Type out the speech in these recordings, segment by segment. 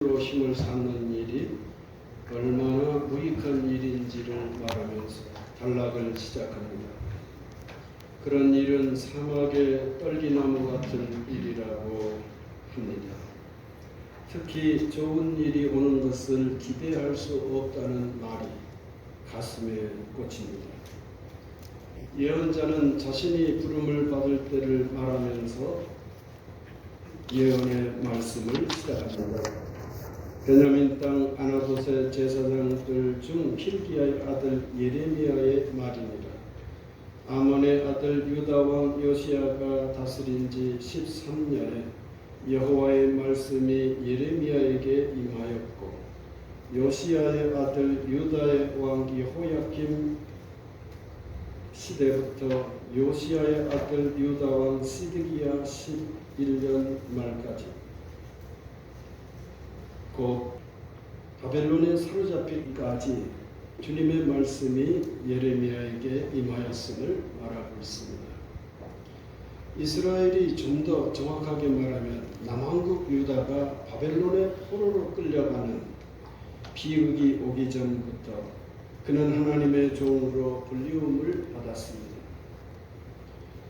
로 힘을 쌓는 일이 얼마나 무익한 일인지를 말하면서 단락을 시작합니다. 그런 일은 사막의 떨기나무 같은 일이라고 합니다. 특히 좋은 일이 오는 것을 기대할 수 없다는 말이 가슴에 꽂힙니다. 예언자는 자신이 부름을 받을 때를 말하면서 예언의 말씀을 시작합니다. 베냐민 땅 아나돗의 제사장들 중 hil기야의 아들 예레미야의 말입니다. 아몬의 아들 유다 왕 요시야가 다스린 지 13년에 여호와의 말씀이 예레미야에게 임하였고, 요시야의 아들 유다의 왕 여호야김 시대부터 요시야의 아들 유다 왕 시드기야 11년 말까지 곧 바벨론에 사로잡히기까지 주님의 말씀이 예레미야에게 임하였음을 말하고 있습니다. 이스라엘이 좀 더 정확하게 말하면 남왕국 유다가 바벨론의 포로로 끌려가는 비극이 오기 전부터 그는 하나님의 종으로 불리움을 받았습니다.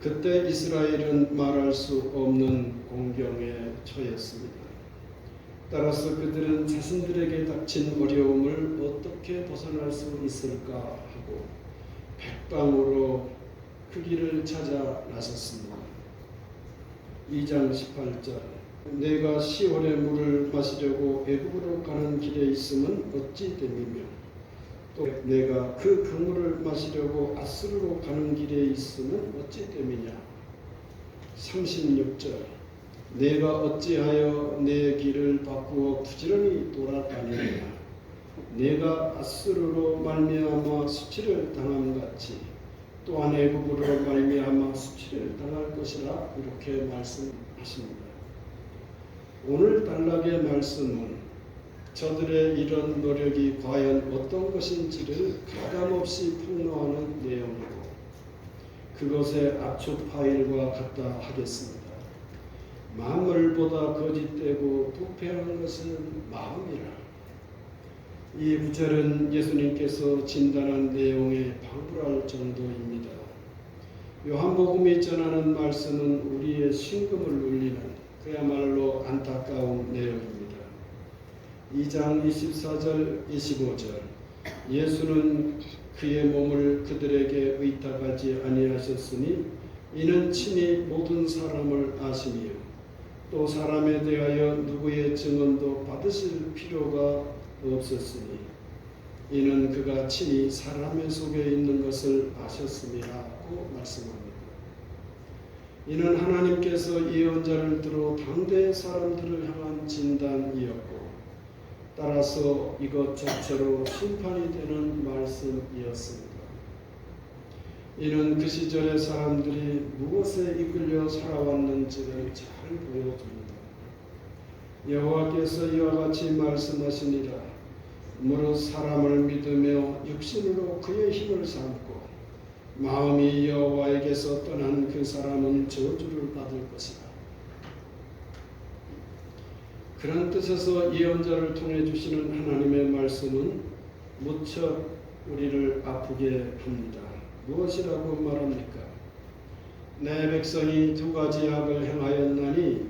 그때 이스라엘은 말할 수 없는 공경에 처했습니다. 따라서 그들은 자신들에게 닥친 어려움을 어떻게 벗어날 수 있을까 하고 백방으로 그 길을 찾아 나섰습니다. 2장 18절 내가 시온의 물을 마시려고 애굽으로 가는 길에 있음은 어찌 됨이며 또 내가 그 강물을 마시려고 아스루로 가는 길에 있음은 어찌 됨이냐. 36절 내가 어찌하여 내 길을 바꾸어 부지런히 돌아다니느냐. 내가 아스루로 말미암아 수치를 당함같이 또한 애굽으로 말미암아 수치를 당할 것이라 이렇게 말씀하십니다. 오늘 단락의 말씀은 저들의 이런 노력이 과연 어떤 것인지를 가감없이 폭로하는 내용이고 그것의 압축 파일과 같다 하겠습니다. 만물보다 거짓되고 부패한 것은 마음이라. 이 구절은 예수님께서 진단한 내용에 방불할 정도입니다. 요한복음이 전하는 말씀은 우리의 심금을 울리는 그야말로 안타까운 내용입니다. 2장 24절 25절 예수는 그의 몸을 그들에게 의탁하지 아니하셨으니 이는 친히 모든 사람을 아시니요 또 사람에 대하여 누구의 증언도 받으실 필요가 없었으니 이는 그가 친히 사람의 속에 있는 것을 아셨음이라고 말씀합니다. 이는 하나님께서 예언자를 들어 당대의 사람들을 향한 진단이었고 따라서 이것 자체로 심판이 되는 말씀이었습니다. 이는 그 시절의 사람들이 무엇에 이끌려 살아왔는지를 잘 보여줍니다. 여호와께서 이와 같이 말씀하시니라. 무릇 사람을 믿으며 육신으로 그의 힘을 삼고 마음이 여호와에게서 떠난 그 사람은 저주를 받을 것이라. 그런 뜻에서 예언자를 통해 주시는 하나님의 말씀은 무척 우리를 아프게 합니다. 무엇이라고 말합니까? 내 백성이 두 가지 악을 행하였나니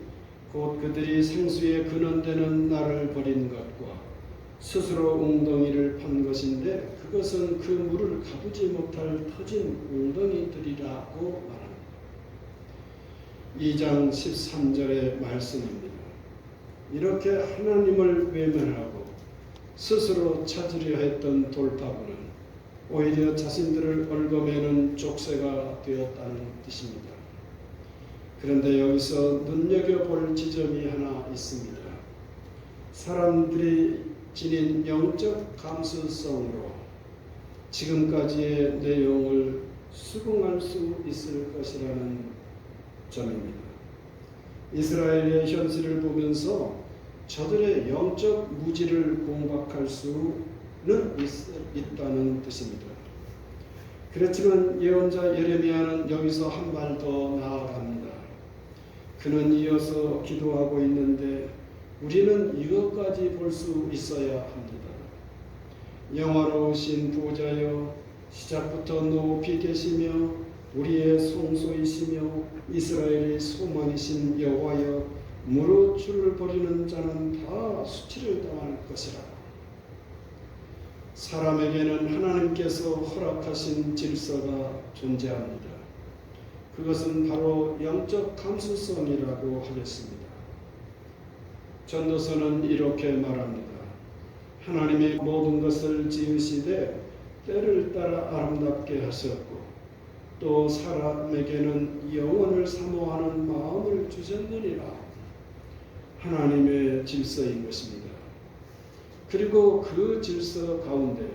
곧 그들이 생수의 근원되는 나를 버린 것과 스스로 웅덩이를 판 것인데 그것은 그 물을 가두지 못할 터진 웅덩이들이라고 말합니다. 2장 13절의 말씀입니다. 이렇게 하나님을 외면하고 스스로 찾으려 했던 돌파구는 오히려 자신들을 얽어매는 족쇄가 되었다는 뜻입니다. 그런데 여기서 눈여겨볼 지점이 하나 있습니다. 사람들이 지닌 영적 감수성으로 지금까지의 내용을 수긍할 수 있을 것이라는 점입니다. 이스라엘의 현실을 보면서 저들의 영적 무지를 공박할 수는 있다는 뜻입니다. 그렇지만 예언자 예레미야는 여기서 한 발 더 나아갑니다. 그는 이어서 기도하고 있는데 우리는 이것까지 볼 수 있어야 합니다. 영화로우신 보좌여, 시작부터 높이 계시며 우리의 송소이시며 이스라엘의 소망이신 여호와여, 무릇 주를 버리는 자는 다 수치를 당할 것이라. 사람에게는 하나님께서 허락하신 질서가 존재합니다. 그것은 바로 영적 감수성이라고 하겠습니다. 전도서는 이렇게 말합니다. 하나님이 모든 것을 지으시되 때를 따라 아름답게 하셨고 또 사람에게는 영원을 사모하는 마음을 주셨느니라. 하나님의 질서인 것입니다. 그리고 그 질서 가운데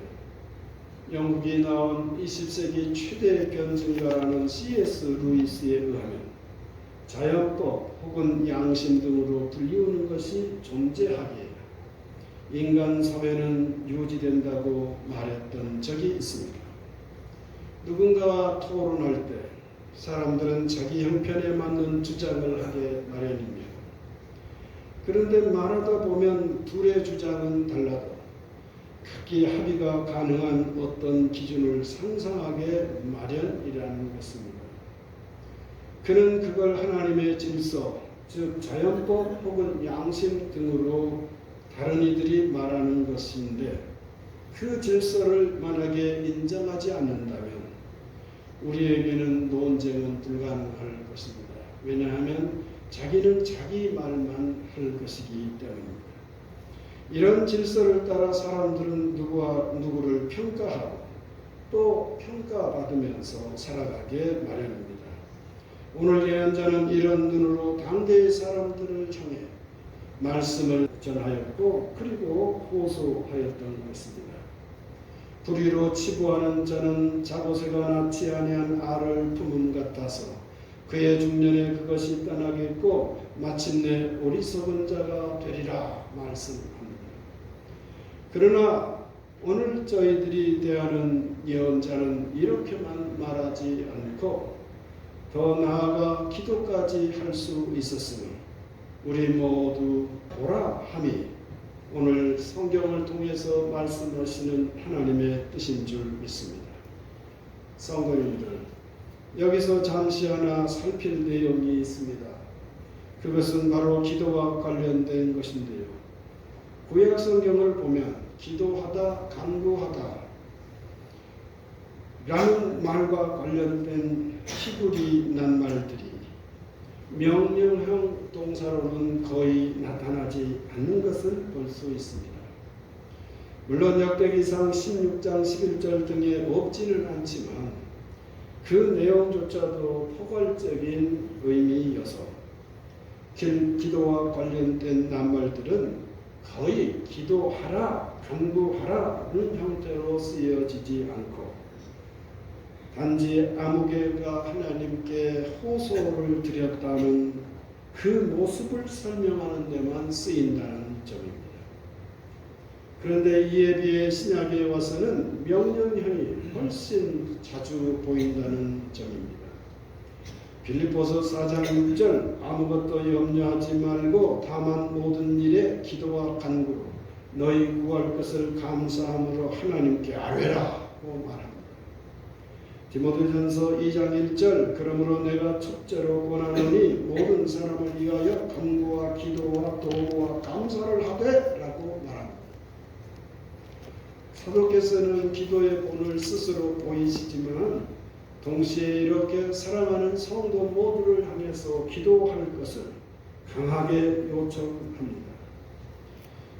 영국이 나온 20세기 최대 변증가라는 C.S. 루이스에 의하면 자연법 혹은 양심 등으로 불리우는 것이 존재하기에 인간 사회는 유지된다고 말했던 적이 있습니다. 누군가와 토론할 때 사람들은 자기 형편에 맞는 주장을 하게 마련입니다. 그런데 말하다 보면 둘의 주장은 달라도 각기 합의가 가능한 어떤 기준을 상상하게 마련이라는 것입니다. 그는 그걸 하나님의 질서, 즉 자연법 혹은 양심 등으로 다른 이들이 말하는 것인데, 그 질서를 만약에 인정하지 않는다면 우리에게는 논쟁은 불가능할 것입니다. 왜냐하면 자기는 자기 말만 할 것이기 때문입니다. 이런 질서를 따라 사람들은 누구와 누구를 평가하고 또 평가받으면서 살아가게 마련입니다. 오늘 예언자는 이런 눈으로 당대의 사람들을 향해 말씀을 전하였고 그리고 호소하였던 것입니다. 불의로 치부하는 자는 자고새가 낳지 아니한 알을 품은 것 같아서 그의 중년에 그것이 떠나겠고 마침내 어리석은 자가 되리라 말씀합니다. 그러나 오늘 저희들이 대하는 예언자는 이렇게만 말하지 않고 더 나아가 기도까지 할 수 있었으니 우리 모두 보라 함이 오늘 성경을 통해서 말씀하시는 하나님의 뜻인 줄 믿습니다. 성도님들, 여기서 잠시 하나 살필 내용이 있습니다. 그것은 바로 기도와 관련된 것인데요. 구약 성경을 보면 기도하다, 간구하다 라는 말과 관련된 히브리 낱말들이 명령형 동사로는 거의 나타나지 않는 것을 볼 수 있습니다. 물론 역대기상 16장 11절 등에 없지는 않지만 그 내용조차도 포괄적인 의미여서 기도와 관련된 낱말들은 거의 기도하라, 간구하라는 형태로 쓰여지지 않고 단지 아무개가 하나님께 호소를 드렸다는 그 모습을 설명하는 데만 쓰인다는 점입니다. 그런데 이에 비해 신약에 와서는 명령형이 훨씬 자주 보인다는 점입니다. 빌립보서 4장 6절 아무것도 염려하지 말고 다만 모든 일에 기도와 간구로 너희 구할 것을 감사함으로 하나님께 아뢰라고 말합니다. 디모데전서 2장 1절 그러므로 내가 첫째로 권하노니 모든 사람을 위하여 간구와 기도와 도구와 감사를 하되 라고 말합니다. 사도께서는 기도의 본을 스스로 보이시지만 동시에 이렇게 사랑하는 성도 모두를 향해서 기도할 것을 강하게 요청합니다.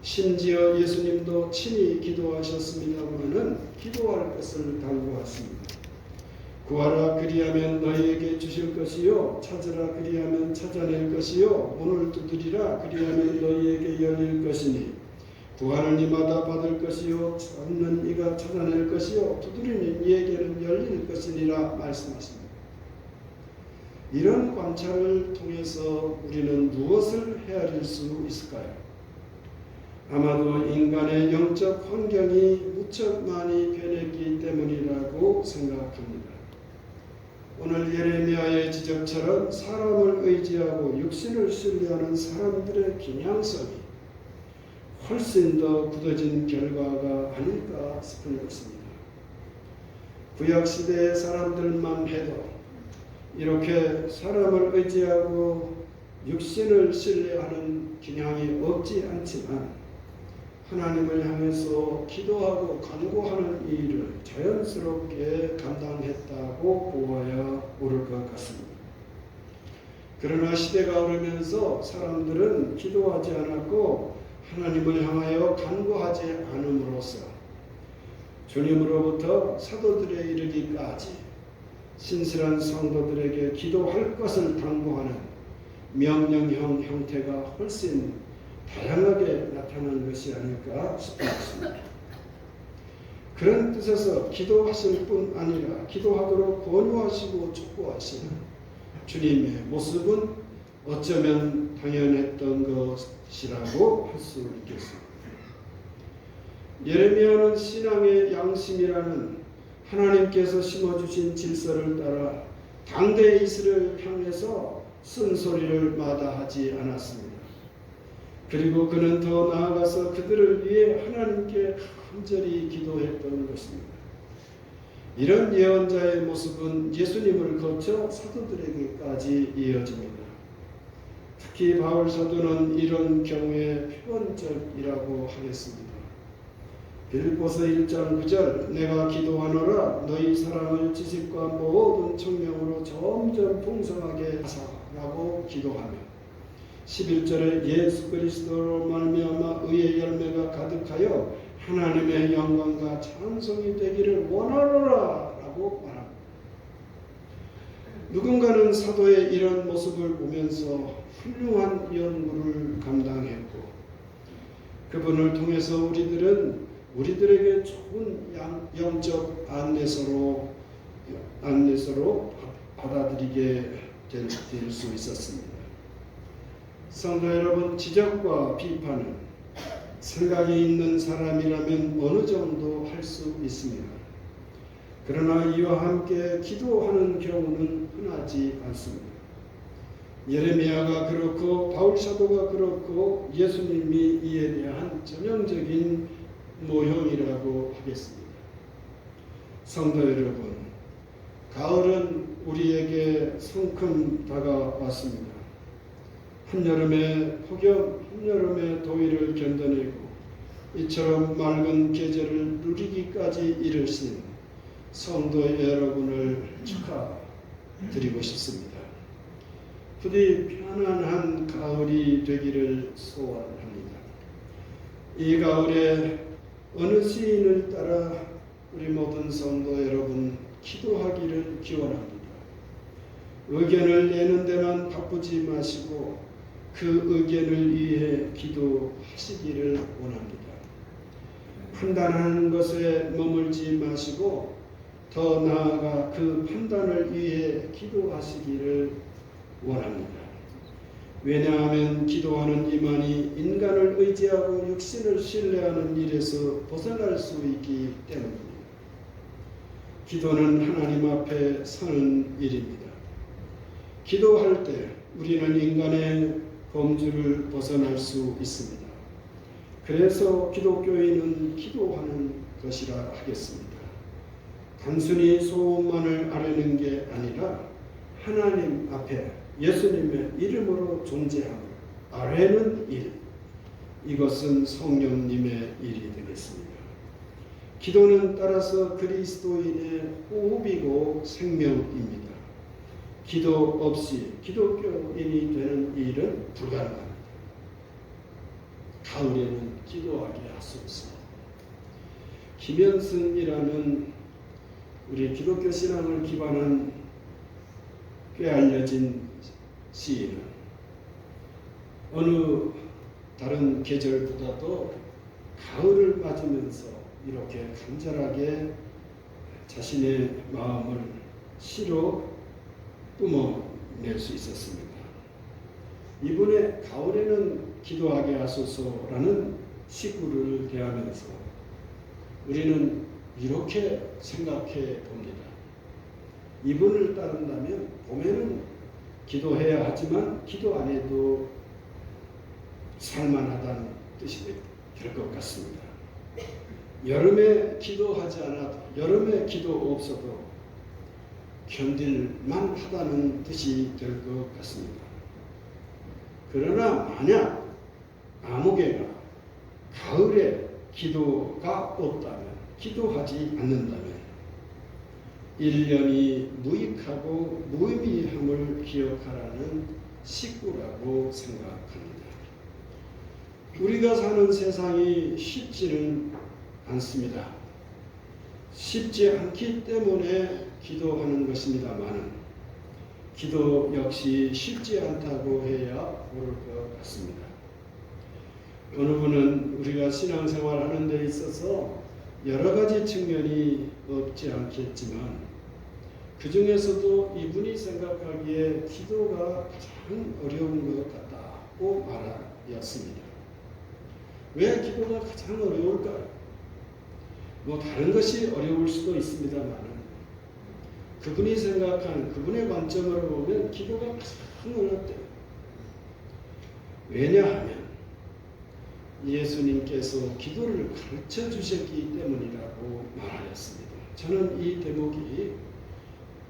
심지어 예수님도 친히 기도하셨습니다마는 기도할 것을 당부하십니다. 구하라 그리하면 너희에게 주실 것이요 찾으라 그리하면 찾아낼 것이요 문을 두드리라 그리하면 너희에게 열릴 것이니 구하는 이마다 받을 것이요 찾는 이가 찾아낼 것이요 두드리는 이에게는 열릴 것이니라 말씀하십니다. 이런 관찰을 통해서 우리는 무엇을 헤아릴 수 있을까요? 아마도 인간의 영적 환경이 무척 많이 변했기 때문이라고 생각합니다. 오늘 예레미야의 지적처럼 사람을 의지하고 육신을 신뢰하는 사람들의 경향성이 훨씬 더 굳어진 결과가 아닐까 싶은 것입니다. 구약시대의 사람들만 해도 이렇게 사람을 의지하고 육신을 신뢰하는 경향이 없지 않지만 하나님을 향해서 기도하고 간구하는 일을 자연스럽게 감당했다고 보아야 옳을 것 같습니다. 그러나 시대가 흐르면서 사람들은 기도하지 않았고 하나님을 향하여 간구하지 않음으로써 주님으로부터 사도들에 이르기까지 신실한 성도들에게 기도할 것을 당부하는 명령형 형태가 훨씬 다양하게 나타난 것이 아닐까 싶습니다. 그런 뜻에서 기도하실 뿐 아니라 기도하도록 권유하시고 촉구하시는 주님의 모습은 어쩌면 당연했던 것이라고 할 수 있겠습니다. 예레미야는 신앙의 양심이라는 하나님께서 심어주신 질서를 따라 당대 이스라엘을 향해서 쓴소리를 마다하지 않았습니다. 그리고 그는 더 나아가서 그들을 위해 하나님께 간절히 기도했던 것입니다. 이런 예언자의 모습은 예수님을 거쳐 사도들에게까지 이어집니다. 특히 바울 사도는 이런 경우에 표본적이라고 하겠습니다. 빌립보서 1장 9절 내가 기도하노라 너희 사랑을 지식과 모든 청명으로 점점 풍성하게 하사라고 기도하며 11절에 예수 그리스도로 말미암아 의의 열매가 가득하여 하나님의 영광과 찬송이 되기를 원하노라 라고 말합니다. 누군가는 사도의 이런 모습을 보면서 훌륭한 연구를 감당했고 그분을 통해서 우리들에게 좋은 영적 안내서로 받아들이게 될 수 있었습니다. 성도 여러분, 지적과 비판은 생각이 있는 사람이라면 어느 정도 할 수 있습니다. 그러나 이와 함께 기도하는 경우는 흔하지 않습니다. 예레미야가 그렇고 바울 사도가 그렇고 예수님이 이에 대한 전형적인 모형이라고 하겠습니다. 성도 여러분, 가을은 우리에게 성큼 다가왔습니다. 한여름의 폭염, 한여름의 더위를 견뎌내고 이처럼 맑은 계절을 누리기까지 이르신 성도 여러분을 축하드리고 싶습니다. 부디 편안한 가을이 되기를 소원합니다. 이 가을에 어느 시인을 따라 우리 모든 성도 여러분 기도하기를 기원합니다. 의견을 내는 데만 바쁘지 마시고 그 의견을 위해 기도하시기를 원합니다. 판단하는 것에 머물지 마시고 더 나아가 그 판단을 위해 기도하시기를 원합니다. 왜냐하면 기도하는 이만이 인간을 의지하고 육신을 신뢰하는 일에서 벗어날 수 있기 때문입니다. 기도는 하나님 앞에 서는 일입니다. 기도할 때 우리는 인간의 범주를 벗어날 수 있습니다. 그래서 기독교인은 기도하는 것이라 하겠습니다. 단순히 소원만을 아뢰는 게 아니라 하나님 앞에 예수님의 이름으로 존재함을 아뢰는 일, 이것은 성령님의 일이 되겠습니다. 기도는 따라서 그리스도인의 호흡이고 생명입니다. 기도 없이 기독교인이 되는 일은 불가능합니다. 가을에는 기도하게 하소서. 김현승이라는 우리 기독교 신앙을 기반한 꽤 알려진 시인은 어느 다른 계절보다도 가을을 맞으면서 이렇게 간절하게 자신의 마음을 시로 뿜어낼 수 있었습니다. 이분의 가을에는 기도하게 하소서라는 시구를 대하면서 우리는 이렇게 생각해 봅니다. 이분을 따른다면 봄에는 기도해야 하지만 기도 안 해도 살만하다는 뜻이 될 것 같습니다. 여름에 기도하지 않아도, 여름에 기도 없어도 견딜만 하다는 뜻이 될 것 같습니다. 그러나 만약 아무개가 가을에 기도가 없다면, 기도하지 않는다면 1년이 무익하고 무의미함을 기억하라는 식구라고 생각합니다. 우리가 사는 세상이 쉽지는 않습니다. 쉽지 않기 때문에 기도하는 것입니다만 기도 역시 쉽지 않다고 해야 옳을 것 같습니다. 어느 분은 우리가 신앙생활 하는 데 있어서 여러 가지 측면이 없지 않겠지만 그 중에서도 이분이 생각하기에 기도가 가장 어려운 것 같다고 말하였습니다. 왜 기도가 가장 어려울까요? 뭐 다른 것이 어려울 수도 있습니다만 그분이 생각하는 그분의 관점으로 보면 기도가 가장 어렵대요. 왜냐하면 예수님께서 기도를 가르쳐 주셨기 때문이라고 말하였습니다. 저는 이 대목이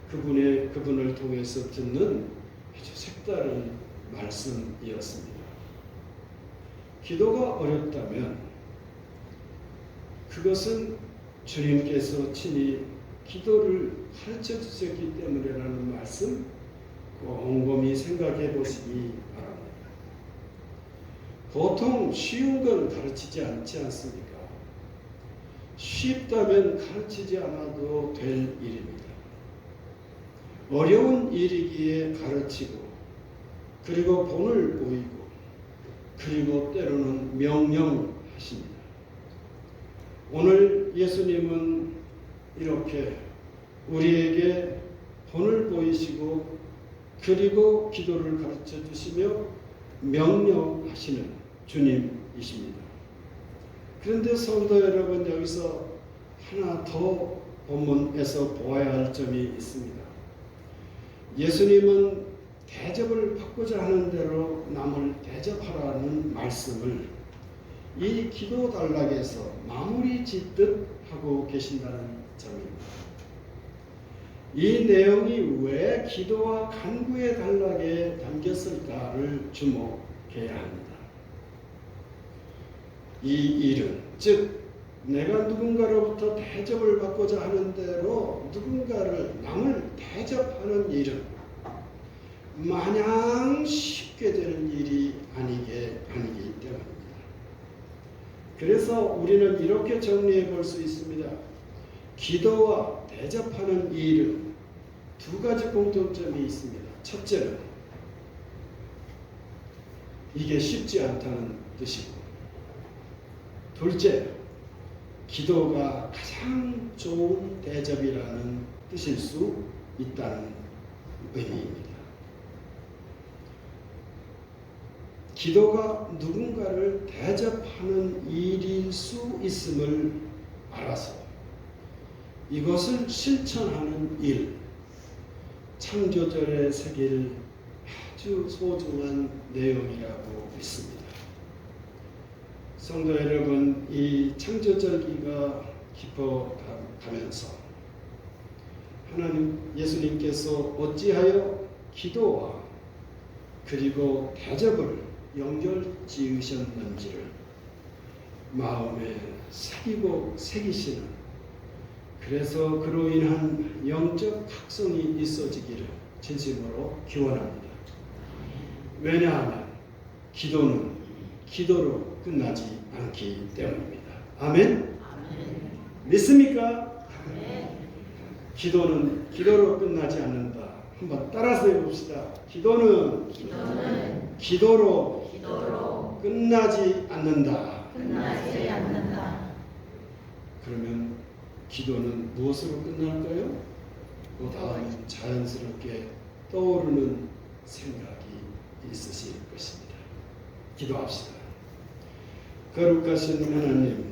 그분을 통해서 듣는 아주 색다른 말씀이었습니다. 기도가 어렵다면 그것은 주님께서 친히 기도를 가르쳐 주셨기 때문이라는 말씀 곰곰이 생각해 보시기 바랍니다. 보통 쉬운 건 가르치지 않지 않습니까? 쉽다면 가르치지 않아도 될 일입니다. 어려운 일이기에 가르치고 그리고 본을 보이고 그리고 때로는 명령하십니다. 오늘 예수님은 이렇게 우리에게 본을 보이시고 그리고 기도를 가르쳐 주시며 명령하시는 주님이십니다. 그런데 성도 여러분, 여기서 하나 더 본문에서 보아야 할 점이 있습니다. 예수님은 대접을 받고자 하는 대로 남을 대접하라는 말씀을 이 기도 단락에서 마무리 짓듯 하고 계신다는 점입니다. 이 내용이 왜 기도와 간구의 단락에 담겼을까를 주목해야 합니다. 이 일은 즉 내가 누군가로부터 대접을 받고자 하는 대로 누군가를 남을 대접하는 일은 마냥 쉽게 되는 일이 아니기 때문입니다. 그래서 우리는 이렇게 정리해 볼 수 있습니다. 기도와 대접하는 일은 두 가지 공통점이 있습니다. 첫째는 이게 쉽지 않다는 뜻이고, 둘째, 기도가 가장 좋은 대접이라는 뜻일 수 있다는 의미입니다. 기도가 누군가를 대접하는 일일 수 있음을 알아서 이것을 실천하는 일, 창조절에 새길 아주 소중한 내용이라고 믿습니다. 성도 여러분, 이 창조절기가 깊어가면서 하나님 예수님께서 어찌하여 기도와 그리고 대접을 연결 지으셨는지를 마음에 새기시는, 그래서 그로 인한 영적 각성이 있어지기를 진심으로 기원합니다. 왜냐하면 기도는 기도로 끝나지 않기 때문입니다. 아멘? 아멘. 믿습니까? 아멘. 기도는 기도로 끝나지 않는다. 한번 따라서 해봅시다. 기도는 기도로 끝나지 않는다. 그러면 기도는 무엇으로 끝날까요? 그 다음에 자연스럽게 떠오르는 생각이 있으실 것입니다. 기도합시다. 거룩하신 하나님,